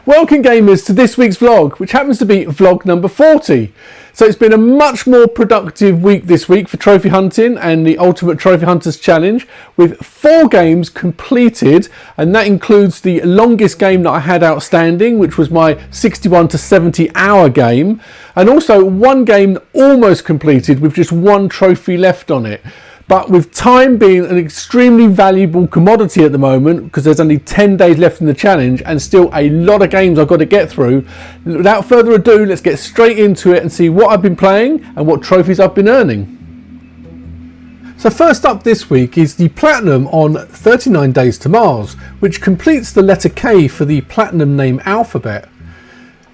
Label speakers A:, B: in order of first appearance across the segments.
A: Welcome gamers to this week's vlog, which happens to be vlog number 40. So it's been a much more productive week this week for trophy hunting and the Ultimate Trophy Hunters Challenge, with 4 games completed, and that includes the longest game that I had outstanding, which was my 61 to 70 hour game, and also 1 game almost completed with just 1 trophy left on it. But with time being an extremely valuable commodity at the moment, because there's only 10 days left in the challenge and still a lot of games I've got to get through, without further ado, let's get straight into it and see what I've been playing and what trophies I've been earning. So first up this week is the Platinum on 39 Days to Mars, which completes the letter K for the Platinum name alphabet.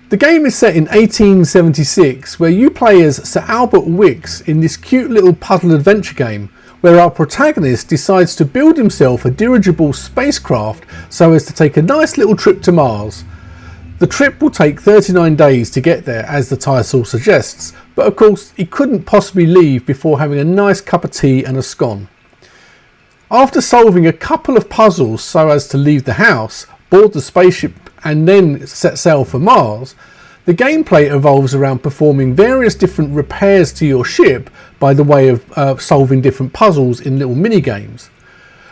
A: The game is set in 1876, where you play as Sir Albert Wicks in this cute little puzzle adventure game, where our protagonist decides to build himself a dirigible spacecraft so as to take a nice little trip to Mars. The trip will take 39 days to get there, as the title suggests, but of course he couldn't possibly leave before having a nice cup of tea and a scone. After solving a couple of puzzles so as to leave the house, board the spaceship and then set sail for Mars, the gameplay evolves around performing various different repairs to your ship by the way of solving different puzzles in little mini games.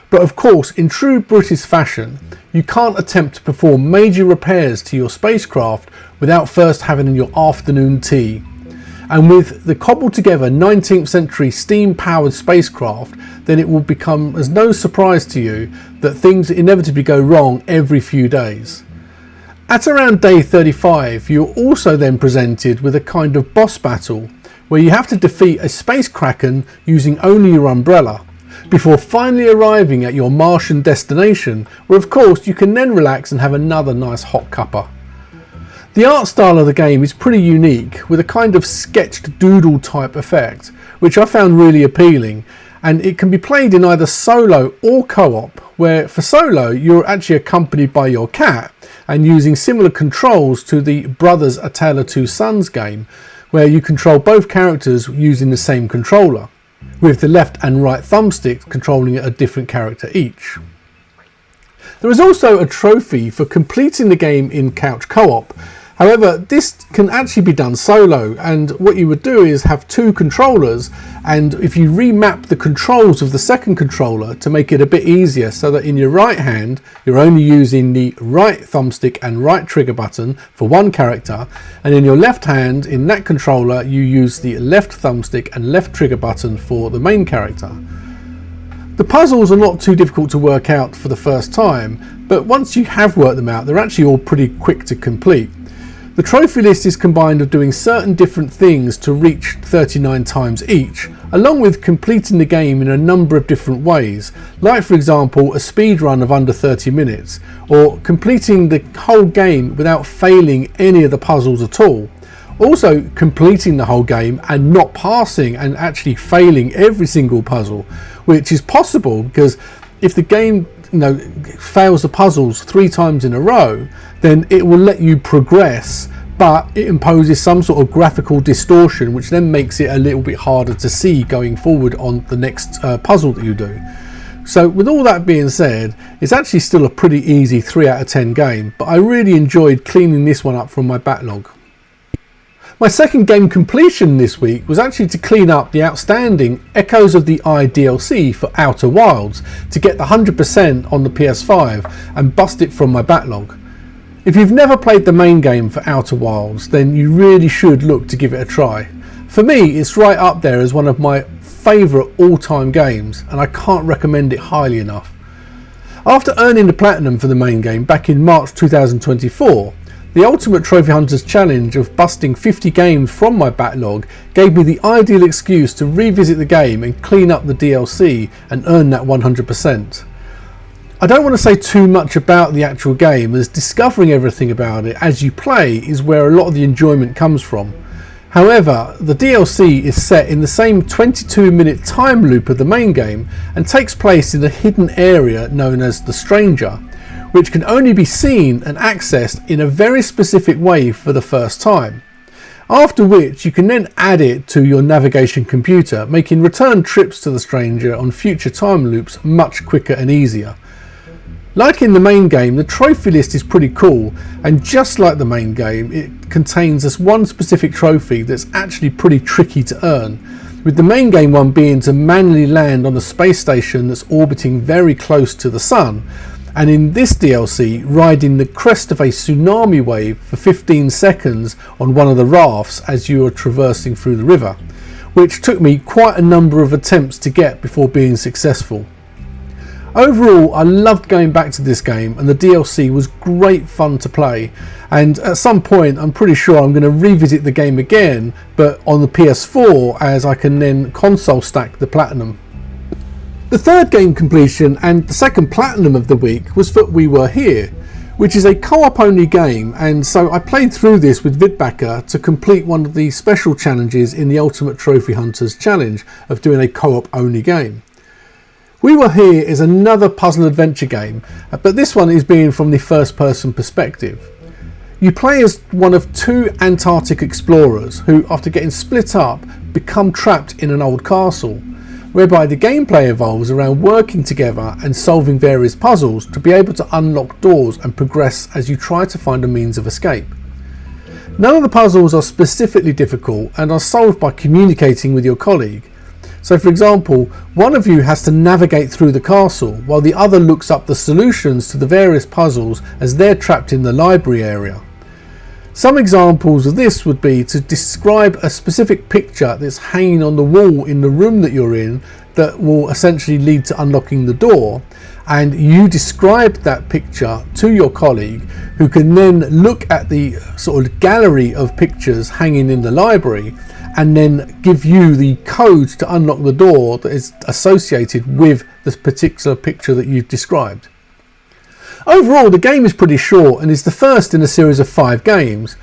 A: But of course, in true British fashion, you can't attempt to perform major repairs to your spacecraft without first having your afternoon tea. And with the cobbled together 19th century steam powered spacecraft, then it will become as no surprise to you that things inevitably go wrong every few days. At around day 35, you're also then presented with a kind of boss battle where you have to defeat a space kraken using only your umbrella, before finally arriving at your Martian destination, where of course you can then relax and have another nice hot cuppa. The art style of the game is pretty unique, with a kind of sketched doodle type effect, which I found really appealing, and it can be played in either solo or co-op, where for solo you're actually accompanied by your cat and using similar controls to the Brothers A Tale of Two Sons game, where you control both characters using the same controller, with the left and right thumbsticks controlling a different character each. There is also a trophy for completing the game in couch co-op. However, this can actually be done solo, and what you would do is have 2 controllers, and if you remap the controls of the second controller to make it a bit easier, so that in your right hand you're only using the right thumbstick and right trigger button for one character, and in your left hand in that controller you use the left thumbstick and left trigger button for the main character. The puzzles are not too difficult to work out for the first time, but once you have worked them out, they're actually all pretty quick to complete. The trophy list is combined of doing certain different things to reach 39 times each, along with completing the game in a number of different ways, like for example a speed run of under 30 minutes, or completing the whole game without failing any of the puzzles at all. Also completing the whole game and not passing and actually failing every single puzzle, which is possible because if the game fails the puzzles 3 times in a row, then it will let you progress, but it imposes some sort of graphical distortion, which then makes it a little bit harder to see going forward on the next puzzle that you do. So with all that being said, it's actually still a pretty easy 3 out of 10 game, but I really enjoyed cleaning this one up from my backlog. My second game completion this week was actually to clean up the outstanding Echoes of the Eye DLC for Outer Wilds to get the 100% on the PS5 and bust it from my backlog. If you've never played the main game for Outer Wilds, then you really should look to give it a try. For me, it's right up there as one of my favourite all-time games, and I can't recommend it highly enough. After earning the Platinum for the main game back in March 2024, the Ultimate Trophy Hunters Challenge of busting 50 games from my backlog gave me the ideal excuse to revisit the game and clean up the DLC and earn that 100%. I don't want to say too much about the actual game, as discovering everything about it as you play is where a lot of the enjoyment comes from. However, the DLC is set in the same 22-minute time loop of the main game and takes place in a hidden area known as the Stranger, which can only be seen and accessed in a very specific way for the first time. After which you can then add it to your navigation computer, making return trips to the Stranger on future time loops much quicker and easier. Like in the main game, the trophy list is pretty cool, and just like the main game, it contains this one specific trophy that's actually pretty tricky to earn, with the main game one being to manually land on a space station that's orbiting very close to the sun, and in this DLC, riding the crest of a tsunami wave for 15 seconds on one of the rafts as you are traversing through the river, which took me quite a number of attempts to get before being successful. Overall, I loved going back to this game, and the DLC was great fun to play, and at some point I'm pretty sure I'm going to revisit the game again, but on the PS4, as I can then console stack the platinum. The third game completion and the second platinum of the week was for We Were Here, which is a co-op only game, and so I played through this with Vidbacker to complete one of the special challenges in the Ultimate Trophy Hunters challenge of doing a co-op only game. We Were Here is another puzzle adventure game, but this one is being from the first person perspective. You play as one of two Antarctic explorers who, after getting split up, become trapped in an old castle, whereby the gameplay evolves around working together and solving various puzzles to be able to unlock doors and progress as you try to find a means of escape. None of the puzzles are specifically difficult and are solved by communicating with your colleague. So for example, one of you has to navigate through the castle while the other looks up the solutions to the various puzzles as they're trapped in the library area. Some examples of this would be to describe a specific picture that's hanging on the wall in the room that you're in that will essentially lead to unlocking the door, and you describe that picture to your colleague, who can then look at the sort of gallery of pictures hanging in the library and then give you the code to unlock the door that is associated with this particular picture that you've described. Overall, the game is pretty short and is the first in a series of 5 games.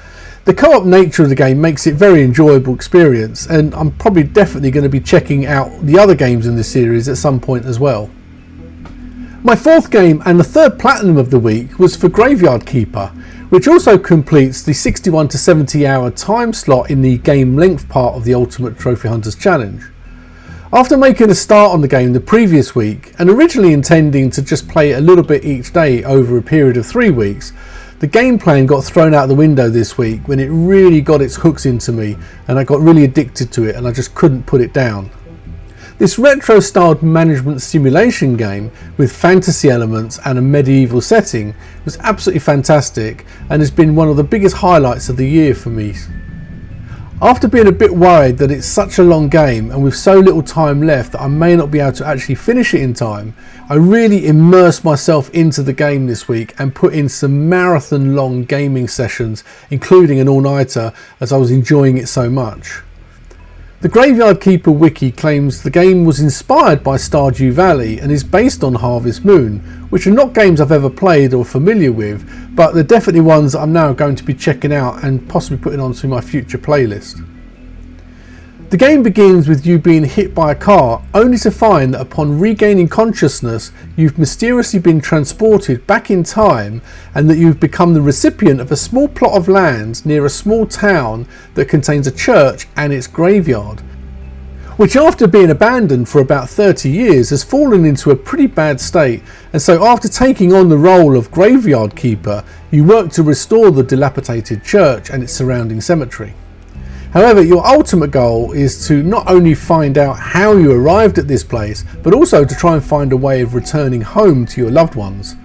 A: The co-op nature of the game makes it a very enjoyable experience, and I'm probably definitely going to be checking out the other games in this series at some point as well. My fourth game and the third platinum of the week was for Graveyard Keeper, which also completes the 61 to 70 hour time slot in the game length part of the Ultimate Trophy Hunters Challenge. After making a start on the game the previous week, and originally intending to just play a little bit each day over a period of 3 weeks, the game plan got thrown out the window this week when it really got its hooks into me, and I got really addicted to it and I just couldn't put it down. This retro-styled management simulation game with fantasy elements and a medieval setting was absolutely fantastic and has been one of the biggest highlights of the year for me. After being a bit worried that it's such a long game and with so little time left that I may not be able to actually finish it in time, I really immersed myself into the game this week and put in some marathon long gaming sessions, including an all-nighter, as I was enjoying it so much. The Graveyard Keeper wiki claims the game was inspired by Stardew Valley and is based on Harvest Moon, which are not games I've ever played or familiar with, but they're definitely ones that I'm now going to be checking out and possibly putting onto my future playlist. The game begins with you being hit by a car, only to find that upon regaining consciousness you've mysteriously been transported back in time and that you've become the recipient of a small plot of land near a small town that contains a church and its graveyard, which after being abandoned for about 30 years has fallen into a pretty bad state, and so after taking on the role of Graveyard Keeper you work to restore the dilapidated church and its surrounding cemetery. However, your ultimate goal is to not only find out how you arrived at this place, but also to try and find a way of returning home to your loved ones.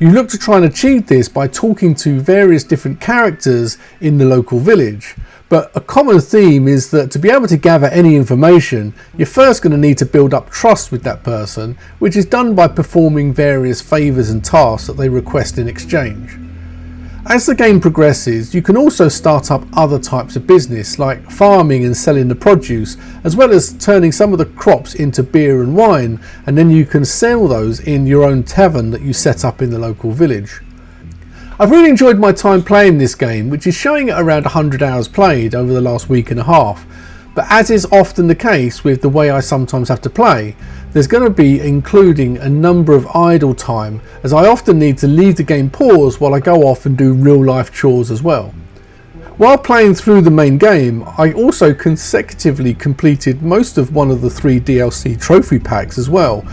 A: You look to try and achieve this by talking to various different characters in the local village, but a common theme is that to be able to gather any information, you're first going to need to build up trust with that person, which is done by performing various favours and tasks that they request in exchange. As the game progresses, you can also start up other types of business like farming and selling the produce, as well as turning some of the crops into beer and wine, and then you can sell those in your own tavern that you set up in the local village. I've really enjoyed my time playing this game, which is showing at around 100 hours played over the last week and a half. But as is often the case with the way I sometimes have to play, there's going to be including a number of idle time, as I often need to leave the game paused while I go off and do real life chores as well. While playing through the main game, I also consecutively completed most of one of the 3 DLC trophy packs as well,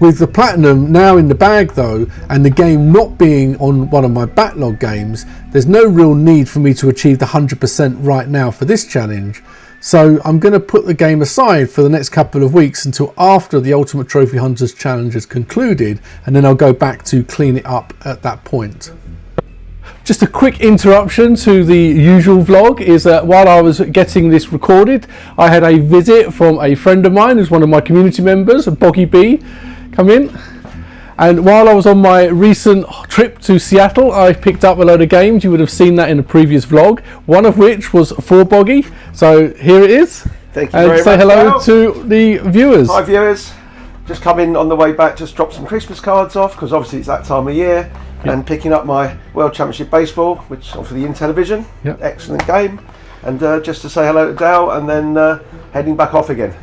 A: With the platinum now in the bag though, and the game not being on one of my backlog games, there's no real need for me to achieve the 100% right now for this challenge. So I'm going to put the game aside for the next couple of weeks until after the Ultimate Trophy Hunters Challenge is concluded, and then I'll go back to clean it up at that point. Just a quick interruption to the usual vlog is that while I was getting this recorded, I had a visit from a friend of mine who's one of my community members, Boggy B, come in. And while I was on my recent trip to Seattle, I picked up a load of games. You would have seen that in a previous vlog, one of which was for Boggy. So here it is.
B: Thank you very much.
A: Say hello to the viewers.
B: Hi viewers. Just come in on the way back, just drop some Christmas cards off, because obviously it's that time of year. Yep. And picking up my World Championship Baseball, which obviously in television. Yep. Excellent game. And just to say hello to Dal, and then heading back off again.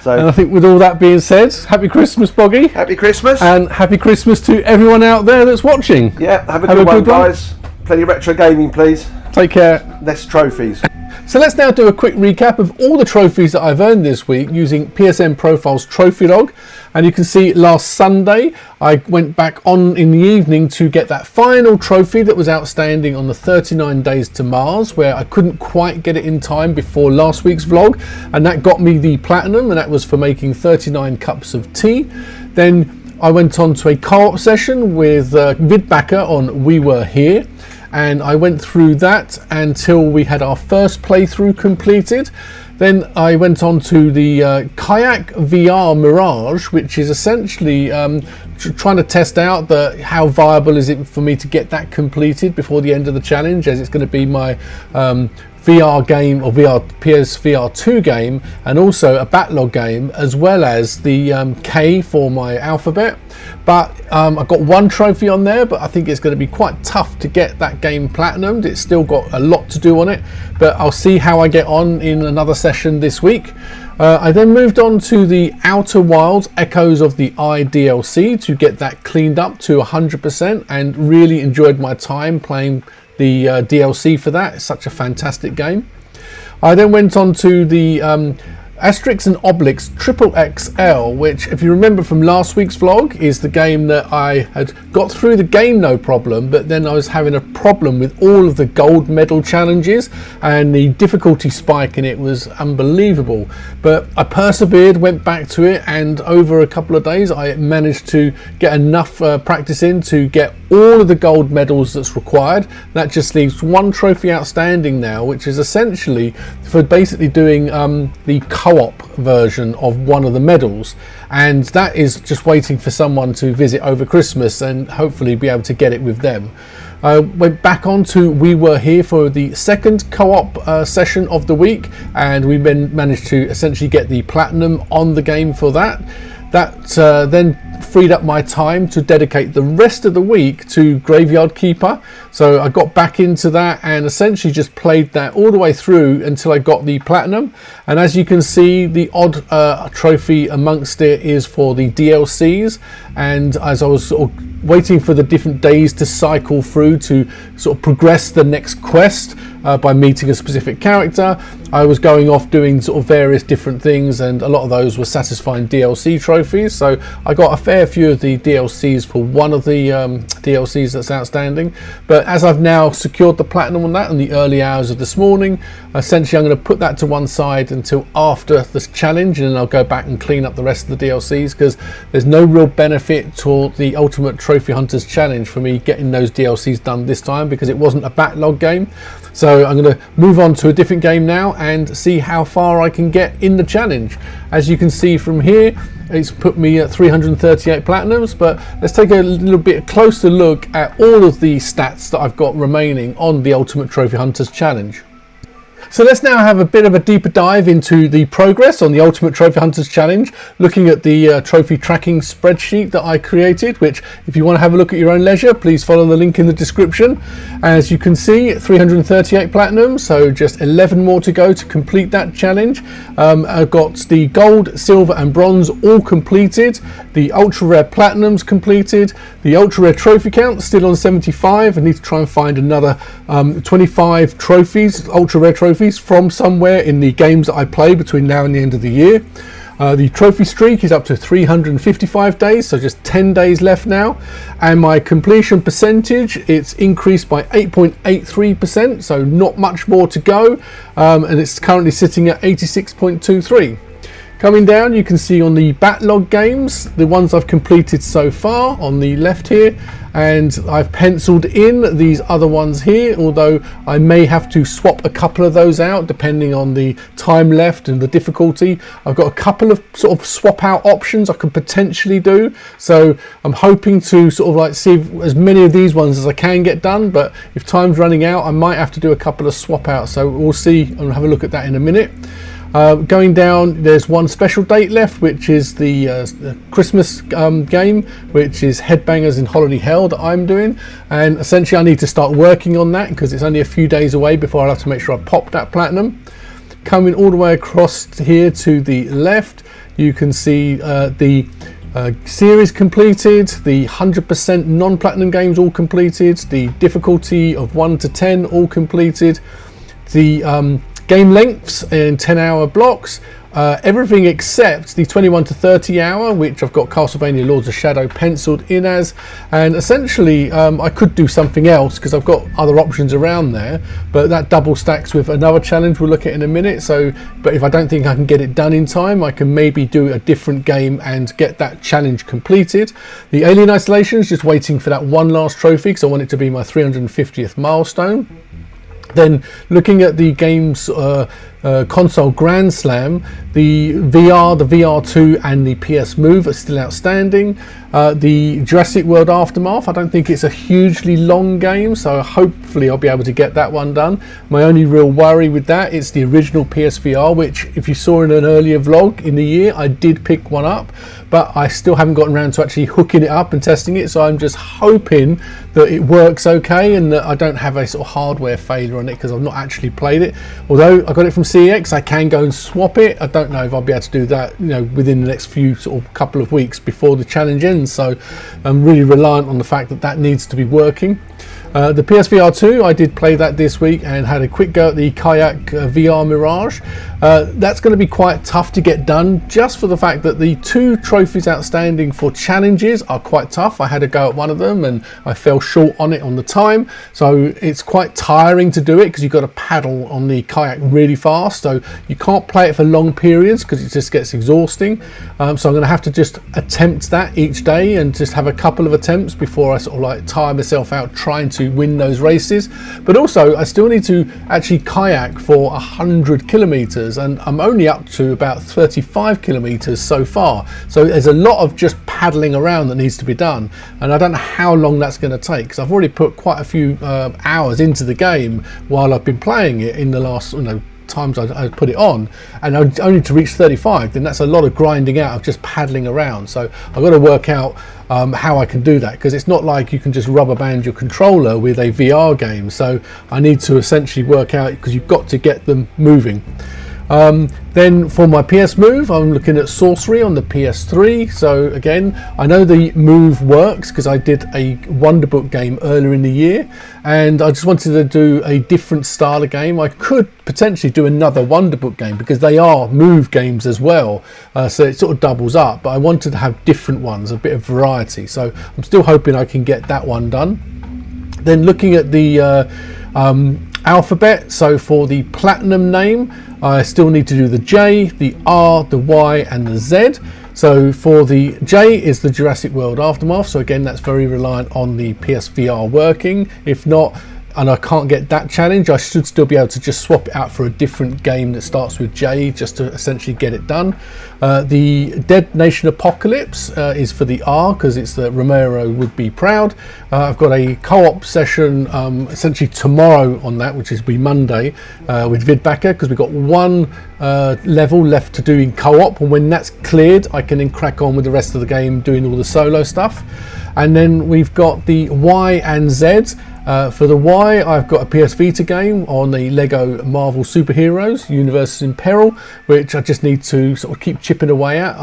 B: So, and
A: I think with all that being said, happy Christmas, Boggy.
B: Happy Christmas.
A: And happy Christmas to everyone out there that's watching.
B: Yeah, have a good one, guys. Plenty of retro gaming, please.
A: Take care.
B: Less trophies.
A: So let's now do a quick recap of all the trophies that I've earned this week using PSN Profile's trophy log. And you can see last Sunday, I went back on in the evening to get that final trophy that was outstanding on the 39 Days to Mars, where I couldn't quite get it in time before last week's vlog. And that got me the platinum, and that was for making 39 cups of tea. Then I went on to a co-op session with Vidbacker on We Were Here. And I went through that until we had our first playthrough completed. Then I went on to the Kayak VR Mirage, which is essentially trying to test out how viable is it for me to get that completed before the end of the challenge, as it's going to be my VR game, or PSVR 2 game, and also a backlog game, as well as the K for my alphabet. But I've got one trophy on there, but I think it's going to be quite tough to get that game platinumed. It's still got a lot to do on it, but I'll see how I get on in another session this week. I then moved on to the Outer Wilds Echoes of the Eye DLC to get that cleaned up to 100%, and really enjoyed my time playing the DLC for that. It's such a fantastic game. I then went on to the Asterix and Obelix Triple XL, which, if you remember from last week's vlog, is the game that I had got through the game no problem, but then I was having a problem with all of the gold medal challenges, and the difficulty spike in it was unbelievable. But I persevered, went back to it, and over a couple of days I managed to get enough practice in to get all of the gold medals that's required. That just leaves one trophy outstanding now, which is essentially for basically doing the co-op version of one of the medals, and that is just waiting for someone to visit over Christmas and hopefully be able to get it with them. I went back on to We Were Here for the second co-op session of the week, and we managed to essentially get the platinum on the game for that. That then freed up my time to dedicate the rest of the week to Graveyard Keeper. So I got back into that and essentially just played that all the way through until I got the platinum. And as you can see, the odd trophy amongst it is for the DLCs. And as I was sort of waiting for the different days to cycle through to sort of progress the next quest by meeting a specific character, I was going off doing sort of various different things, and a lot of those were satisfying DLC trophies. So I got a fair few of the DLCs for one of the DLCs that's outstanding. But as I've now secured the platinum on that in the early hours of this morning, essentially I'm going to put that to one side until after this challenge, and then I'll go back and clean up the rest of the DLCs, because there's no real benefit to the Ultimate Trophy Hunters Challenge for me getting those DLCs done this time, because it wasn't a backlog game. So I'm going to move on to a different game now and see how far I can get in the challenge. As you can see from here, it's put me at 338 platinums, but let's take a little bit closer look at all of the stats that I've got remaining on the Ultimate Trophy Hunters Challenge. So let's now have a bit of a deeper dive into the progress on the Ultimate Trophy Hunters Challenge, looking at the trophy tracking spreadsheet that I created, which if you want to have a look at your own leisure, please follow the link in the description. As you can see, 338 platinum, so just 11 more to go to complete that challenge. I've got the gold, silver and bronze all completed, the ultra rare platinums completed, the ultra rare trophy count still on 75. I need to try and find another 25 trophies, ultra rare trophies from somewhere in the games that I play between now and the end of the year. The trophy streak is up to 355 days, so just 10 days left now. And my completion percentage, it's increased by 8.83%, so not much more to go. And it's currently sitting at 86.23. Coming down, you can see on the backlog games, the ones I've completed so far on the left here, and I've penciled in these other ones here, although I may have to swap a couple of those out depending on the time left and the difficulty. I've got a couple of sort of swap out options I could potentially do, so I'm hoping to sort of like see as many of these ones as I can get done, but if time's running out, I might have to do a couple of swap outs, so we'll see and have a look at that in a minute. Going down, there's one special date left, which is the Christmas game, which is Headbangers in Holiday Hell that I'm doing, and essentially I need to start working on that because it's only a few days away before I'll have to make sure I pop that platinum. Coming all the way across here to the left, you can see the series completed, the 100% non-platinum games all completed, the difficulty of 1 to 10 all completed, the game lengths in 10-hour blocks, everything except the 21 to 30 hour, which I've got Castlevania Lords of Shadow penciled in as, and essentially I could do something else because I've got other options around there, but that double stacks with another challenge we'll look at in a minute. So, but if I don't think I can get it done in time, I can maybe do a different game and get that challenge completed. The Alien Isolation is just waiting for that one last trophy because I want it to be my 350th milestone. Then looking at the game's console Grand Slam, the VR, the VR2 and the PS Move are still outstanding. The Jurassic World Aftermath, I don't think it's a hugely long game, so hopefully I'll be able to get that one done. My only real worry with that is the original PSVR, which if you saw in an earlier vlog in the year, I did pick one up, but I still haven't gotten around to actually hooking it up and testing it, so I'm just hoping that it works okay and that I don't have a sort of hardware failure on it because I've not actually played it. Although I got it from CX, I can go and swap it. I don't know if I'll be able to do that, you know, within the next few sort of couple of weeks before the challenge ends, so I'm really reliant on the fact that that needs to be working. The PSVR 2, I did play that this week and had a quick go at the Kayak VR Mirage. That's going to be quite tough to get done just for the fact that the 2 trophies outstanding for challenges are quite tough. I had a go at one of them and I fell short on it on the time, so it's quite tiring to do it because you've got to paddle on the kayak really fast, so you can't play it for long periods because it just gets exhausting. So I'm going to have to just attempt that each day and just have a couple of attempts before I sort of like tire myself out trying to win those races. But also I still need to actually kayak for 100 kilometers and I'm only up to about 35 kilometers so far, so there's a lot of just paddling around that needs to be done, and I don't know how long that's going to take because I've already put quite a few hours into the game while I've been playing it in the last, you know, times I put it on, and only to reach 35, then that's a lot of grinding out of just paddling around. So I've got to work out how I can do that, because it's not like you can just rubber band your controller with a VR game, so I need to essentially work out, because you've got to get them moving. Then for my PS Move, I'm looking at Sorcery on the PS3. So again, I know the Move works because I did a Wonderbook game earlier in the year, and I just wanted to do a different style of game. I could potentially do another Wonderbook game because they are Move games as well, so it sort of doubles up, but I wanted to have different ones, a bit of variety. So I'm still hoping I can get that one done. Then looking at the alphabet, so for the platinum name, I still need to do the J, the R, the Y and the Z. So for the J is the Jurassic World Aftermath, so again that's very reliant on the PSVR working. If not, and I can't get that challenge, I should still be able to just swap it out for a different game that starts with J just to essentially get it done. The Dead Nation Apocalypse is for the R because it's the Romero Would Be Proud. I've got a co-op session essentially tomorrow on that, which is be Monday, with Vidbacker, because we've got one level left to do in co-op, and when that's cleared I can then crack on with the rest of the game doing all the solo stuff. And then we've got the Y and Z. For the Y, I've got a PS Vita game on the Lego Marvel Superheroes Universe in Peril, which I just need to sort of keep chipping away at.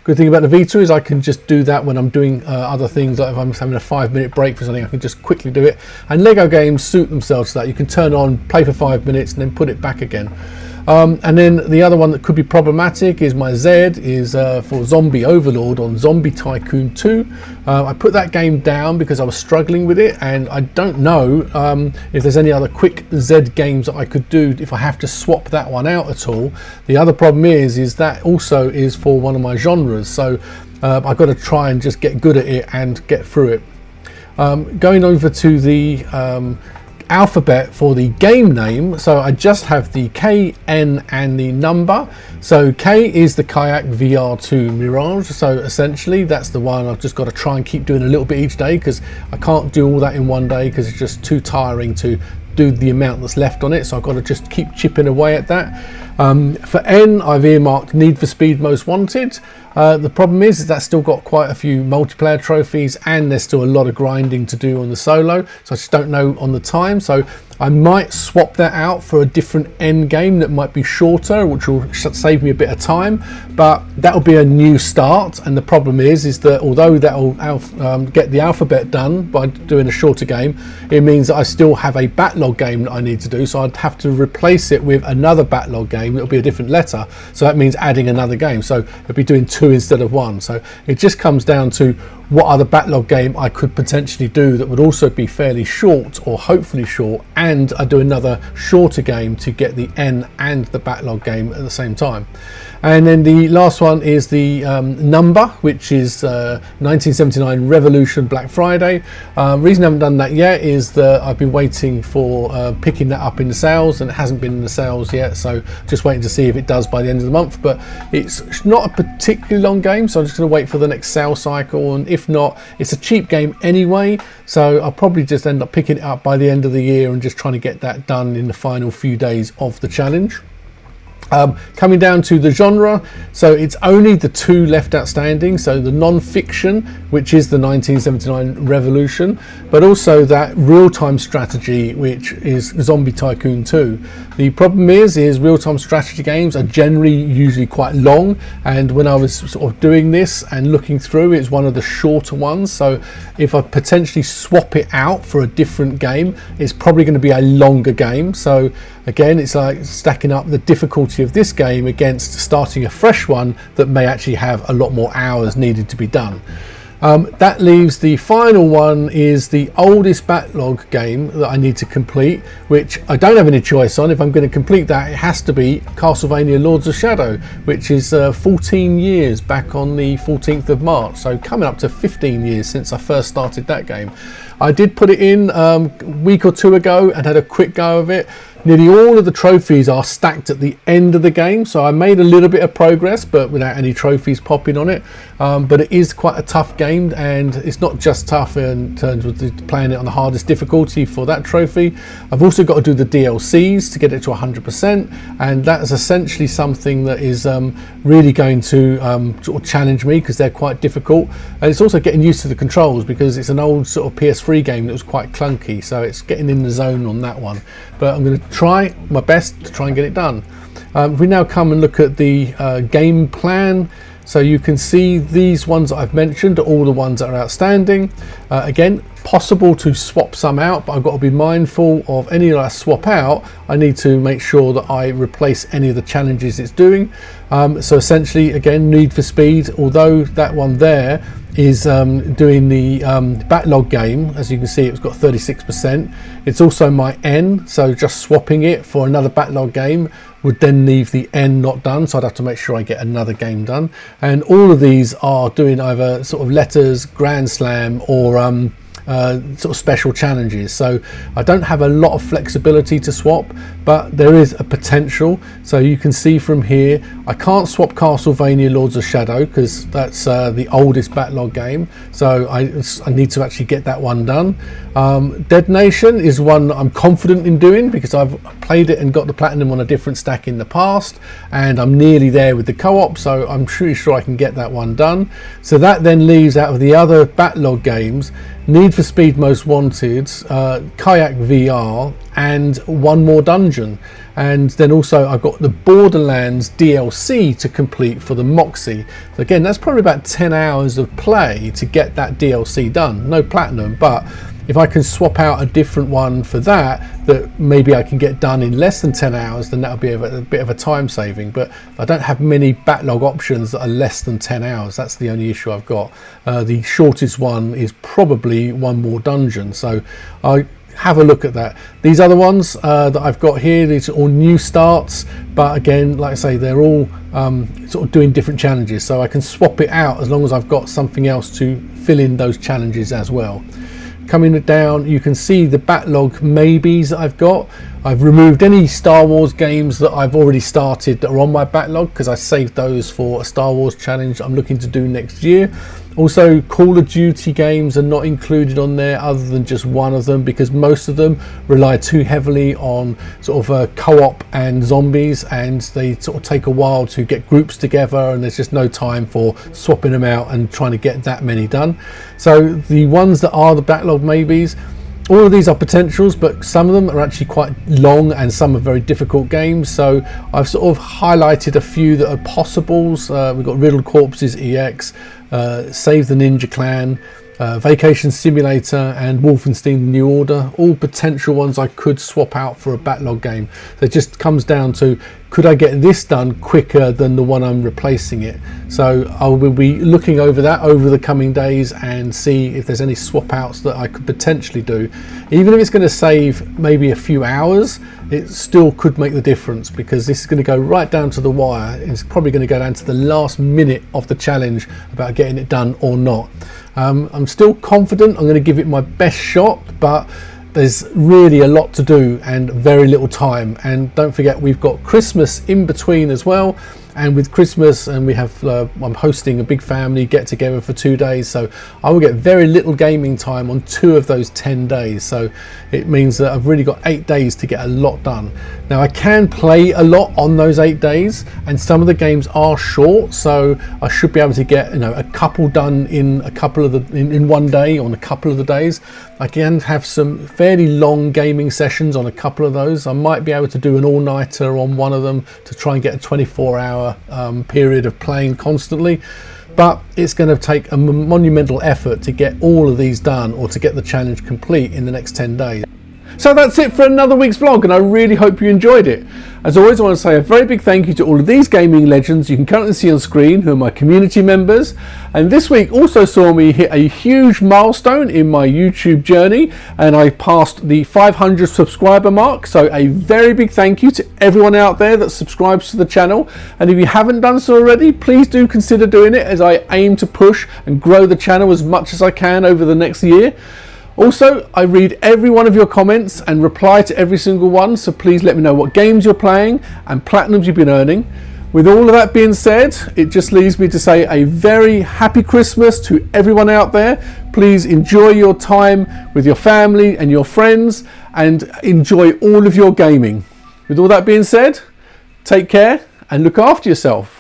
A: Good thing about the Vita is I can just do that when I'm doing other things, like if I'm having a 5-minute break for something, I can just quickly do it. And Lego games suit themselves to that. You can turn on, play for 5 minutes and then put it back again. And then the other one that could be problematic is my Z is for Zombie Overlord on Zombie Tycoon 2. I put that game down because I was struggling with it, and I don't know if there's any other quick Z games that I could do if I have to swap that one out at all. The other problem is that also is for one of my genres, so I've got to try and just get good at it and get through it. Going over to the alphabet for the game name, so I just have the K, N and the number. So K is the Kayak VR2 Mirage, so essentially that's the one I've just got to try and keep doing a little bit each day, because I can't do all that in one day because it's just too tiring to do the amount that's left on it, so I've got to just keep chipping away at that. For N, I've earmarked Need for Speed Most Wanted. The problem is that's still got quite a few multiplayer trophies, and there's still a lot of grinding to do on the solo, so I just don't know on the time. So I might swap that out for a different end game that might be shorter, which will save me a bit of time, but that'll be a new start. And the problem is that although that'll get the alphabet done by doing a shorter game, it means that I still have a backlog game that I need to do, so I'd have to replace it with another backlog game. It'll be a different letter, so that means adding another game, so it'll be doing 2 instead of 1. So it just comes down to what other backlog game I could potentially do that would also be fairly short, or hopefully short, and I do another shorter game to get the N and the backlog game at the same time. And then the last one is the number, which is 1979 Revolution Black Friday. Reason I haven't done that yet is that I've been waiting for picking that up in the sales, and it hasn't been in the sales yet, so just waiting to see if it does by the end of the month. But it's not a particularly long game, so I'm just going to wait for the next sale cycle, and if not, it's a cheap game anyway, so I'll probably just end up picking it up by the end of the year and just trying to get that done in the final few days of the challenge. Coming down to the genre, so it's only the 2 left outstanding, so the non-fiction, which is the 1979 Revolution, but also that real-time strategy, which is Zombie Tycoon 2. The problem is real-time strategy games are generally usually quite long, and when I was sort of doing this and looking through, it's one of the shorter ones, so if I potentially swap it out for a different game, it's probably going to be a longer game. So again, it's like stacking up the difficulty of this game against starting a fresh one that may actually have a lot more hours needed to be done. That leaves the final one is the oldest backlog game that I need to complete, which I don't have any choice on. If I'm going to complete that, it has to be Castlevania Lords of Shadow, which is 14 years back on the 14th of March, so coming up to 15 years since I first started that game. I did put it in a week or 2 ago and had a quick go of it. Nearly all of the trophies are stacked at the end of the game, so I made a little bit of progress, but without any trophies popping on it. But it is quite a tough game, and it's not just tough in terms of playing it on the hardest difficulty for that trophy. I've also got to do the DLCs to get it to 100%, and that is essentially something that is really going to sort of challenge me, because they're quite difficult. And it's also getting used to the controls, because it's an old sort of PS3 game that was quite clunky, so it's getting in the zone on that one. But I'm going to try my best to try and get it done. We now come and look at the game plan. So you can see these ones that I've mentioned are all the ones that are outstanding. Again, possible to swap some out, but I've got to be mindful of any that I swap out. I need to make sure that I replace any of the challenges it's doing. So essentially, again, Need for Speed, although that one there is doing the backlog game, as you can see, it's got 36%. It's also my N, so just swapping it for another backlog game would then leave the N not done, so I'd have to make sure I get another game done. And all of these are doing either sort of letters, Grand Slam, or sort of special challenges, so I don't have a lot of flexibility to swap, but there is a potential. So you can see from here, I can't swap Castlevania Lords of Shadow because that's the oldest backlog game, so I need to actually get that one done. Dead Nation is one that I'm confident in doing because I've played it and got the platinum on a different stack in the past, and I'm nearly there with the co-op, so I'm pretty sure I can get that one done. So that then leaves out of the other backlog games Need for Speed Most Wanted, Kayak VR, and one more dungeon. And then also I've got the Borderlands DLC to complete for the Moxie. So again, that's probably about 10 hours of play to get that DLC done. No platinum, but if I can swap out a different one for that maybe I can get done in less than 10 hours, then that'll be a bit of a time saving. But I don't have many backlog options that are less than 10 hours. That's the only issue I've got. The shortest one is probably one more dungeon, so I have a look at that. These other ones that I've got here, these are all new starts, but again, like I say, they're all sort of doing different challenges, so I can swap it out as long as I've got something else to fill in those challenges as well. Coming down, you can see the backlog maybes that I've got. I've removed any Star Wars games that I've already started that are on my backlog, because I saved those for a Star Wars challenge I'm looking to do next year. Also, Call of Duty games are not included on there, other than just one of them, because most of them rely too heavily on sort of co-op and zombies, and they sort of take a while to get groups together, and there's just no time for swapping them out and trying to get that many done. So the ones that are the backlog maybes, all of these are potentials, but some of them are actually quite long and some are very difficult games. So I've sort of highlighted a few that are possibles. We've got Riddled Corpses EX, Save the Ninja Clan, Vacation Simulator, and Wolfenstein The New Order. All potential ones I could swap out for a backlog game. So it just comes down to, could I get this done quicker than the one I'm replacing it? So I will be looking over that over the coming days and see if there's any swap outs that I could potentially do. Even if it's going to save maybe a few hours, it still could make the difference, because this is going to go right down to the wire. It's probably going to go down to the last minute of the challenge about getting it done or not. I'm still confident I'm going to give it my best shot, but there's really a lot to do and very little time. And don't forget, we've got Christmas in between as well. And with Christmas, and we have I'm hosting a big family get together for 2 days, so I will get very little gaming time on 2 of those 10 days. So it means that I've really got 8 days to get a lot done. Now I can play a lot on those 8 days, and some of the games are short, so I should be able to get a couple done in a couple of in 1 day on a couple of the days. I can have some fairly long gaming sessions on a couple of those. I might be able to do an all-nighter on one of them to try and get a 24-hour period of playing constantly, but it's going to take a monumental effort to get all of these done, or to get the challenge complete in the next 10 days. So that's it for another week's vlog, and I really hope you enjoyed it. As always, I want to say a very big thank you to all of these gaming legends you can currently see on screen, who are my community members. And this week also saw me hit a huge milestone in my YouTube journey, and I passed the 500 subscriber mark. So a very big thank you to everyone out there that subscribes to the channel. And if you haven't done so already, please do consider doing it, as I aim to push and grow the channel as much as I can over the next year. Also, I read every one of your comments and reply to every single one, so please let me know what games you're playing and platinums you've been earning. With all of that being said, it just leaves me to say a very happy Christmas to everyone out there. Please enjoy your time with your family and your friends, and enjoy all of your gaming. With all that being said, take care and look after yourself.